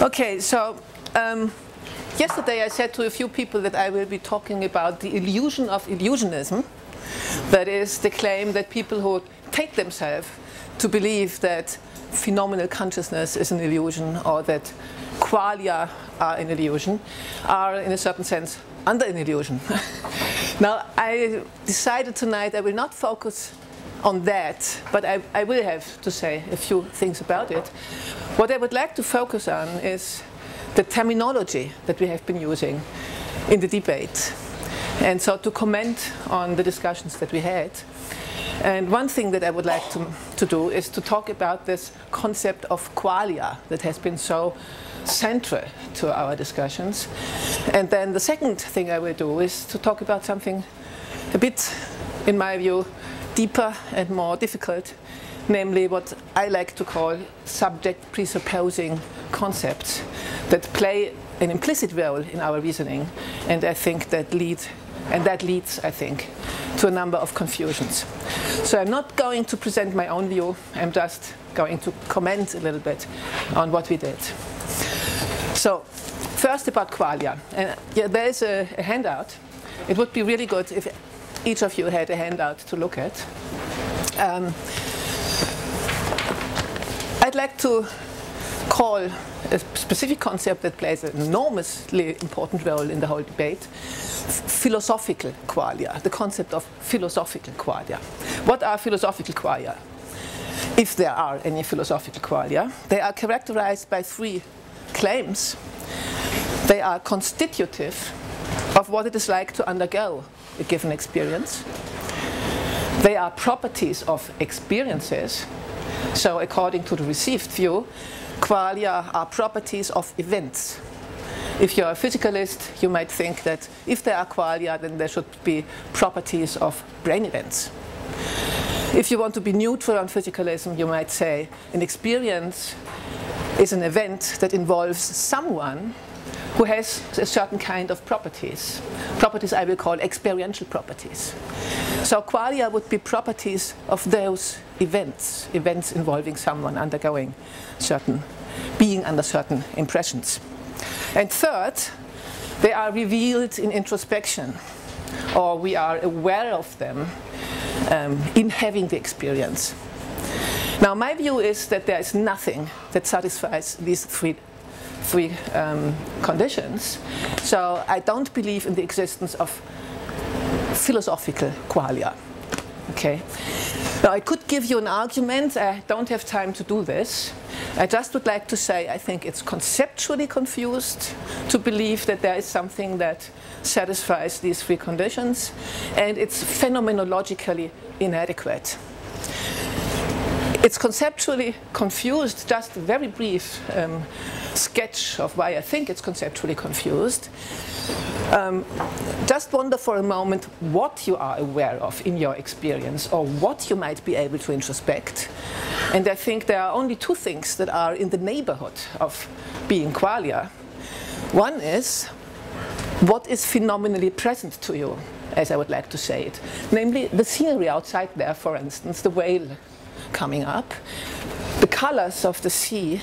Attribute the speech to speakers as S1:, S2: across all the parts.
S1: Okay, so yesterday I said to a few people that I will be talking about the illusion of illusionism. That is the claim that people who take themselves to believe that phenomenal consciousness is an illusion or that qualia are an illusion are in a certain sense under an illusion. Now I decided tonight I will not focus on that, but I will have to say a few things about it. What I would like to focus on is the terminology that we have been using in the debate, and so to comment on the discussions that we had. And one thing that I would like to do is to talk about this concept of qualia that has been so central to our discussions. And then the second thing I will do is to talk about something a bit, in my view, deeper and more difficult, namely what I like to call subject presupposing concepts that play an implicit role in our reasoning, and I think that leads, I think, to a number of confusions. So I'm not going to present my own view, I'm just going to comment a little bit on what we did. So first about qualia, and yeah, there is a handout. It would be really good if each of you had a handout to look at. I'd like to call a specific concept that plays an enormously important role in the whole debate philosophical qualia, the concept of philosophical qualia. What are philosophical qualia? If there are any philosophical qualia, they are characterized by three claims. They are constitutive of what it is like to undergo a given experience. They are properties of experiences. So according to the received view, qualia are properties of events. If you're a physicalist, you might think that if there are qualia, then there should be properties of brain events. If you want to be neutral on physicalism, you might say an experience is an event that involves someone who has a certain kind of properties. Properties I will call experiential properties. So qualia would be properties of those events, events involving someone undergoing certain, being under certain impressions. And third, they are revealed in introspection, or we are aware of them in having the experience. Now my view is that there is nothing that satisfies these three conditions. So I don't believe in the existence of philosophical qualia. Okay. Now I could give you an argument. I don't have time to do this. I just would like to say I think it's conceptually confused to believe that there is something that satisfies these three conditions, and it's phenomenologically inadequate. It's conceptually confused. Just a very brief sketch of why I think it's conceptually confused. Just wonder for a moment what you are aware of in your experience, or what you might be able to introspect. And I think there are only two things that are in the neighborhood of being qualia. One is what is phenomenally present to you, as I would like to say it. Namely, the scenery outside there, for instance, the whale coming up, the colors of the sea,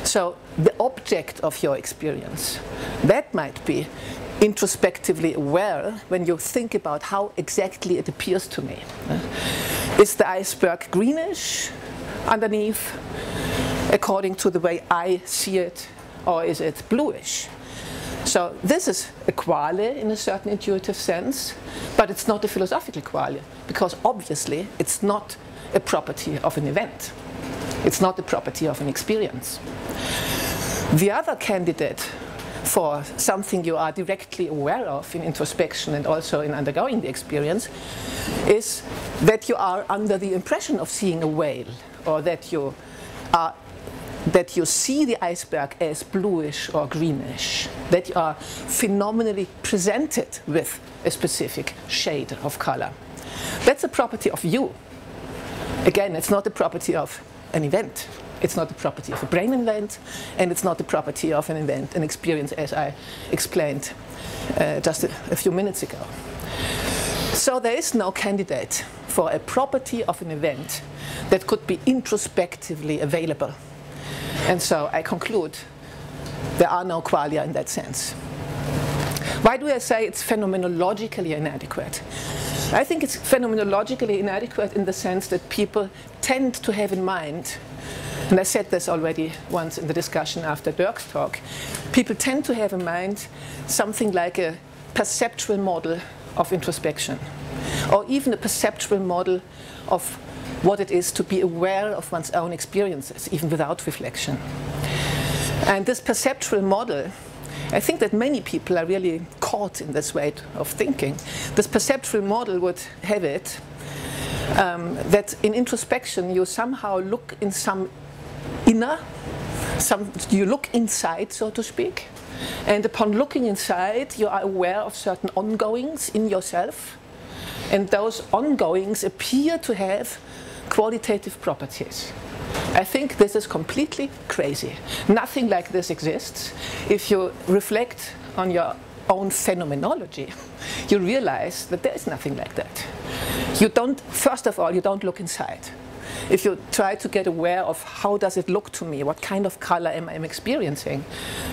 S1: so the object of your experience. That might be introspectively aware when you think about how exactly it appears to me. Is the iceberg greenish underneath, according to the way I see it, or is it bluish? So this is a qualia in a certain intuitive sense, but it's not a philosophical qualia, because obviously it's not a property of an event. It's not the property of an experience. The other candidate for something you are directly aware of in introspection and also in undergoing the experience is that you are under the impression of seeing a whale, or that you see the iceberg as bluish or greenish, that you are phenomenally presented with a specific shade of color. That's a property of you. Again, it's not the property of an event. It's not the property of a brain event, and it's not the property of an event, an experience, as I explained just a few minutes ago. So there is no candidate for a property of an event that could be introspectively available. And so I conclude there are no qualia in that sense. Why do I say it's phenomenologically inadequate? I think it's phenomenologically inadequate in the sense that people tend to have in mind, and I said this already once in the discussion after Dirk's talk, people tend to have in mind something like a perceptual model of introspection, or even a perceptual model of what it is to be aware of one's own experiences, even without reflection. And this perceptual model, I think that many people are really caught in this way of thinking. This perceptual model would have it that in introspection you somehow look in some inner, you look inside, so to speak, and upon looking inside you are aware of certain ongoings in yourself, and those ongoings appear to have qualitative properties. I think this is completely crazy. Nothing like this exists. If you reflect on your own phenomenology, you realize that there is nothing like that. You don't, first of all, you don't look inside. If you try to get aware of how does it look to me, what kind of color am I experiencing,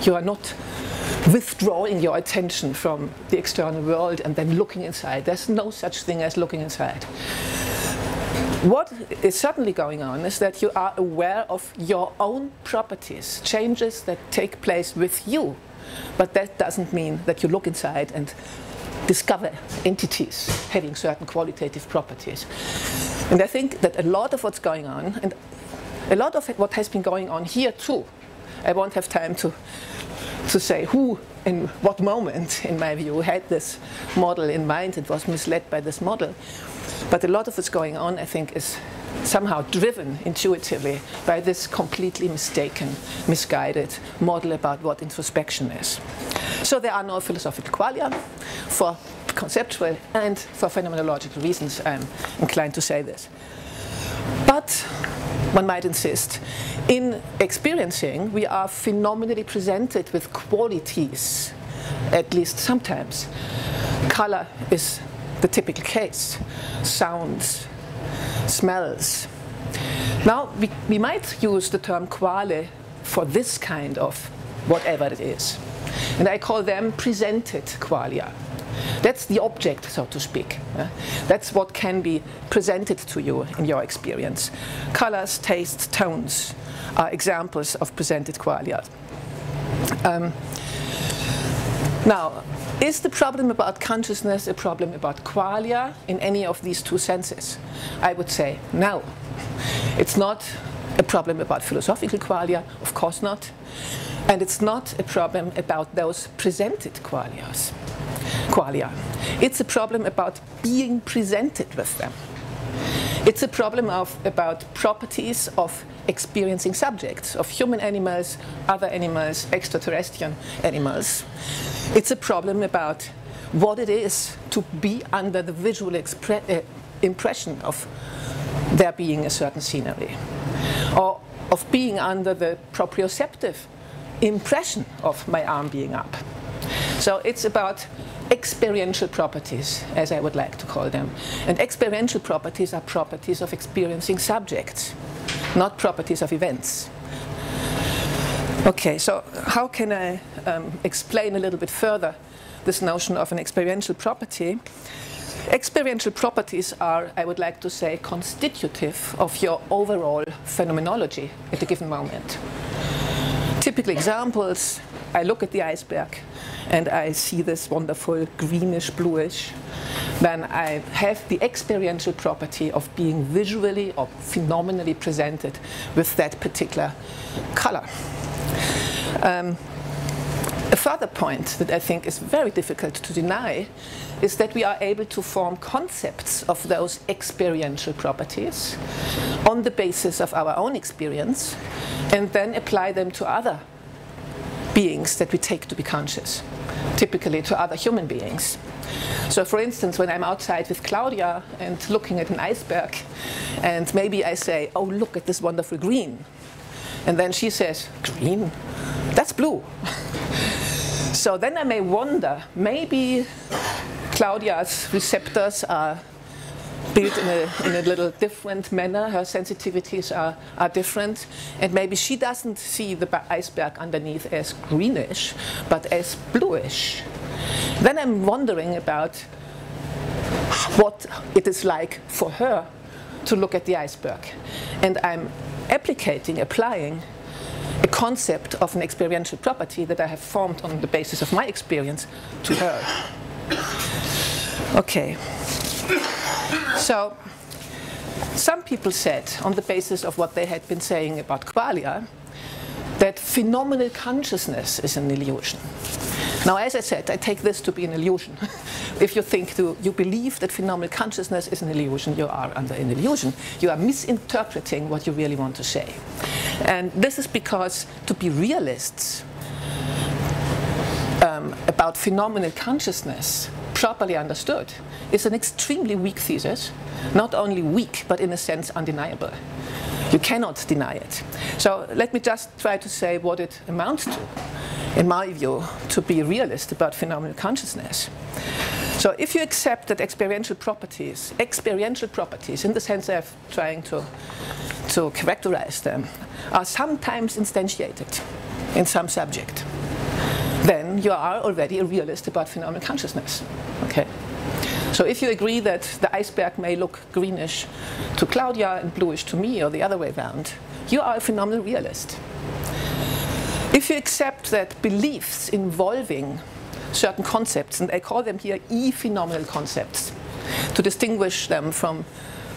S1: you are not withdrawing your attention from the external world and then looking inside. There's no such thing as looking inside. What is certainly going on is that you are aware of your own properties, changes that take place with you. But that doesn't mean that you look inside and discover entities having certain qualitative properties. And I think that a lot of what's going on, and a lot of what has been going on here too, I won't have time to say who in what moment, in my view, had this model in mind and was misled by this model. But a lot of what's going on, I think, is somehow driven intuitively by this completely mistaken, misguided model about what introspection is. So there are no philosophical qualia. For conceptual and for phenomenological reasons, I'm inclined to say this. But one might insist, in experiencing, we are phenomenally presented with qualities, at least sometimes. Color is the typical case. Sounds, smells. Now, we might use the term quale for this kind of whatever it is. And I call them presented qualia. That's the object, so to speak. That's what can be presented to you in your experience. Colors, tastes, tones are examples of presented qualia. Now, is the problem about consciousness a problem about qualia in any of these two senses? I would say no. It's not a problem about philosophical qualia, of course not. And it's not a problem about those presented qualia. It's a problem about being presented with them. It's a problem about properties of experiencing subjects, of human animals, other animals, extraterrestrial animals. It's a problem about what it is to be under the visual impression of there being a certain scenery, or of being under the proprioceptive impression of my arm being up. So it's about experiential properties, as I would like to call them. And experiential properties are properties of experiencing subjects, not properties of events. Okay, so how can I explain a little bit further this notion of an experiential property? Experiential properties are, I would like to say, constitutive of your overall phenomenology at a given moment. Typical examples, I look at the iceberg and I see this wonderful greenish, bluish. Then I have the experiential property of being visually or phenomenally presented with that particular color. A further point that I think is very difficult to deny is that we are able to form concepts of those experiential properties on the basis of our own experience and then apply them to other beings that we take to be conscious, typically to other human beings. So for instance, when I'm outside with Claudia and looking at an iceberg, and maybe I say, oh, look at this wonderful green. And then she says, green? That's blue. So then I may wonder, maybe Claudia's receptors are built in a little different manner. Her sensitivities are different. And maybe she doesn't see the iceberg underneath as greenish, but as bluish. Then I'm wondering about what it is like for her to look at the iceberg. And I'm applying a concept of an experiential property that I have formed on the basis of my experience to her. Okay. So some people said, on the basis of what they had been saying about qualia, that phenomenal consciousness is an illusion. Now, as I said, I take this to be an illusion. If you believe that phenomenal consciousness is an illusion, you are under an illusion. You are misinterpreting what you really want to say. And this is because to be realists about phenomenal consciousness, properly understood, is an extremely weak thesis. Not only weak, but in a sense undeniable. You cannot deny it. So let me just try to say what it amounts to, in my view, to be a realist about phenomenal consciousness. So if you accept that experiential properties in the sense of trying to characterize them, are sometimes instantiated in some subject, then you are already a realist about phenomenal consciousness. Okay? So if you agree that the iceberg may look greenish to Claudia and bluish to me, or the other way around, you are a phenomenal realist. If you accept that beliefs involving certain concepts, and I call them here e-phenomenal concepts, to distinguish them from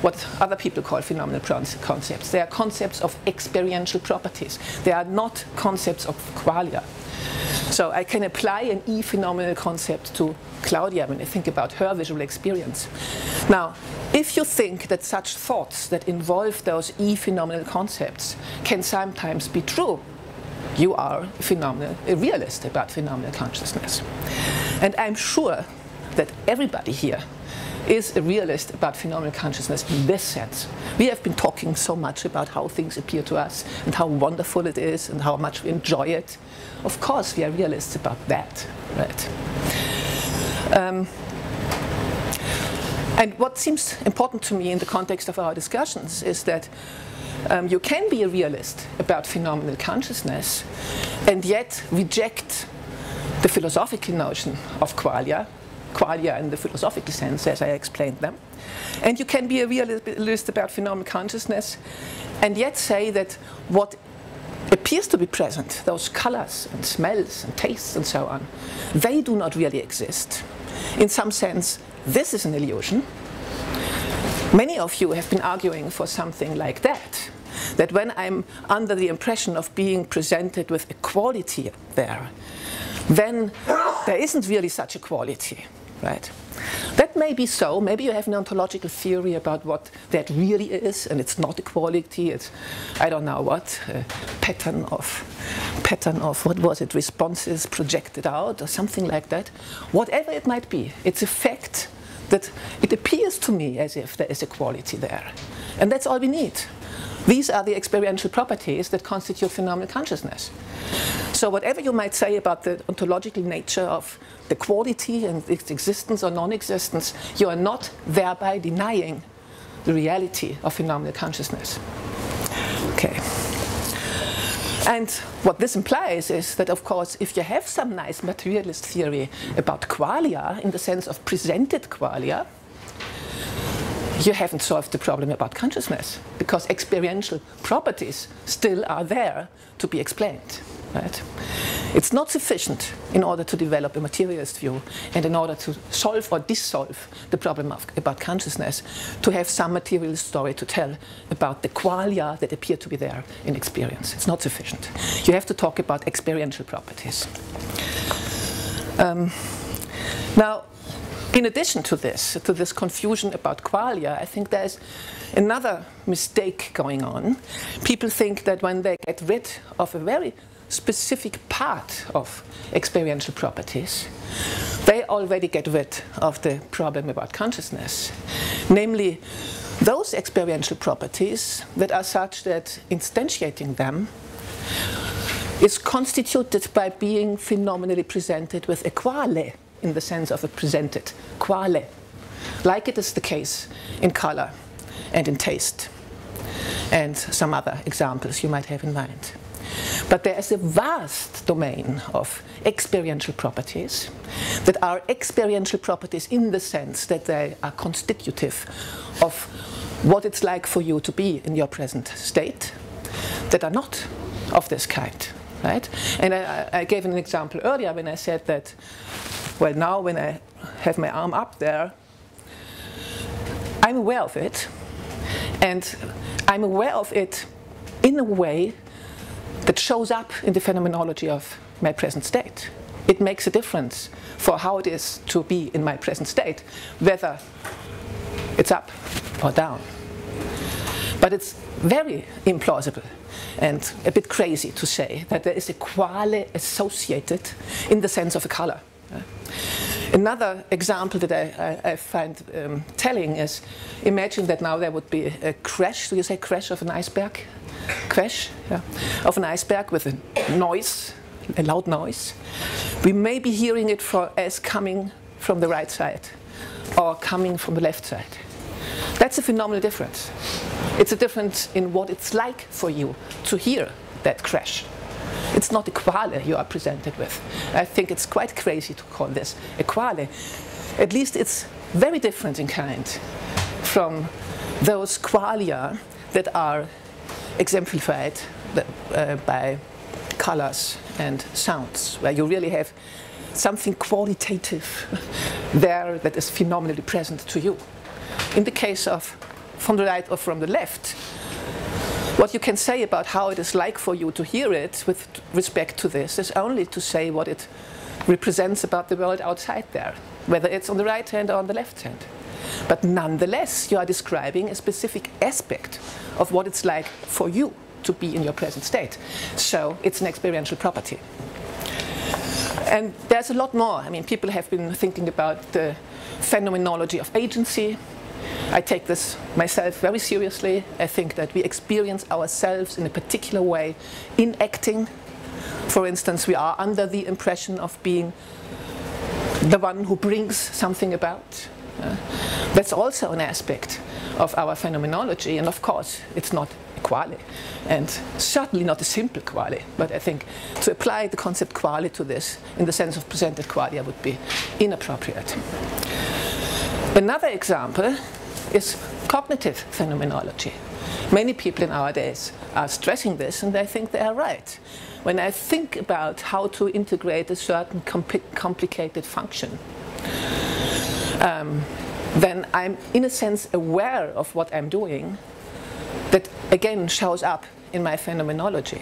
S1: what other people call phenomenal concepts. They are concepts of experiential properties. They are not concepts of qualia. So I can apply an e-phenomenal concept to Claudia when I think about her visual experience. Now, if you think that such thoughts that involve those e-phenomenal concepts can sometimes be true, you are a realist about phenomenal consciousness. And I'm sure that everybody here is a realist about phenomenal consciousness in this sense. We have been talking so much about how things appear to us and how wonderful it is and how much we enjoy it. Of course we are realists about that, right? And what seems important to me in the context of our discussions is that you can be a realist about phenomenal consciousness and yet reject the philosophical notion of qualia in the philosophical sense, as I explained them. And you can be a realist about phenomenal consciousness and yet say that what appears to be present, those colors and smells and tastes and so on, they do not really exist. In some sense, this is an illusion. Many of you have been arguing for something like that, that when I'm under the impression of being presented with a quality there, then there isn't really such a quality. Right? That may be so. Maybe you have an ontological theory about what that really is, and it's not a quality. It's, I don't know what, a pattern of what was it, responses projected out, or something like that. Whatever it might be, it's a fact that it appears to me as if there is a quality there, and that's all we need. These are the experiential properties that constitute phenomenal consciousness. So whatever you might say about the ontological nature of the quality and its existence or non-existence, you are not thereby denying the reality of phenomenal consciousness. Okay. And what this implies is that, of course, if you have some nice materialist theory about qualia, in the sense of presented qualia, you haven't solved the problem about consciousness, because experiential properties still are there to be explained. Right? It's not sufficient in order to develop a materialist view and in order to solve or dissolve the problem about consciousness, to have some materialist story to tell about the qualia that appear to be there in experience. It's not sufficient. You have to talk about experiential properties. Now, in addition to this confusion about qualia, I think there's another mistake going on. People think that when they get rid of a very specific part of experiential properties, they already get rid of the problem about consciousness. Namely, those experiential properties that are such that instantiating them is constituted by being phenomenally presented with a quale, in the sense of a presented quale. like it is the case in color and in taste, and some other examples you might have in mind. But there is a vast domain of experiential properties that are experiential properties in the sense that they are constitutive of what it's like for you to be in your present state, that are not of this kind, right? And I gave an example earlier when I said that, well, now when I have my arm up there, I'm aware of it, and I'm aware of it in a way that shows up in the phenomenology of my present state. It makes a difference for how it is to be in my present state, whether it's up or down. But it's very implausible and a bit crazy to say that there is a quale associated in the sense of a color. Another example that I find telling is, imagine that now there would be a crash, do you say crash of an iceberg? Crash, yeah, of an iceberg with a noise, a loud noise. We may be hearing it as coming from the right side or coming from the left side. That's a phenomenal difference. It's a difference in what it's like for you to hear that crash. It's not a quale you are presented with. I think it's quite crazy to call this a quale. At least it's very different in kind from those qualia that are exemplified by colors and sounds, where you really have something qualitative there that is phenomenally present to you. In the case of from the right or from the left, what you can say about how it is like for you to hear it with respect to this is only to say what it represents about the world outside there, whether it's on the right hand or on the left hand. But nonetheless, you are describing a specific aspect of what it's like for you to be in your present state. So it's an experiential property. And there's a lot more. I mean, people have been thinking about the phenomenology of agency. I take this myself very seriously. I think that we experience ourselves in a particular way in acting. For instance, we are under the impression of being the one who brings something about. That's also an aspect of our phenomenology, and of course it's not a quale, and certainly not a simple quale, but I think to apply the concept quale to this in the sense of presented qualia would be inappropriate. Another example is cognitive phenomenology. Many people in our days are stressing this, and I think they are right. When I think about how to integrate a certain complicated function, then I'm in a sense aware of what I'm doing that again shows up in my phenomenology.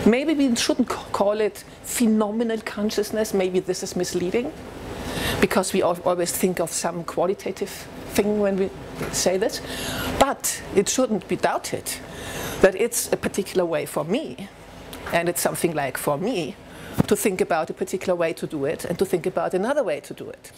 S1: Maybe we shouldn't call it phenomenal consciousness. Maybe this is misleading, because we always think of some qualitative thing when we say this. But it shouldn't be doubted that it's a particular way for me, and it's something like for me to think about a particular way to do it and to think about another way to do it.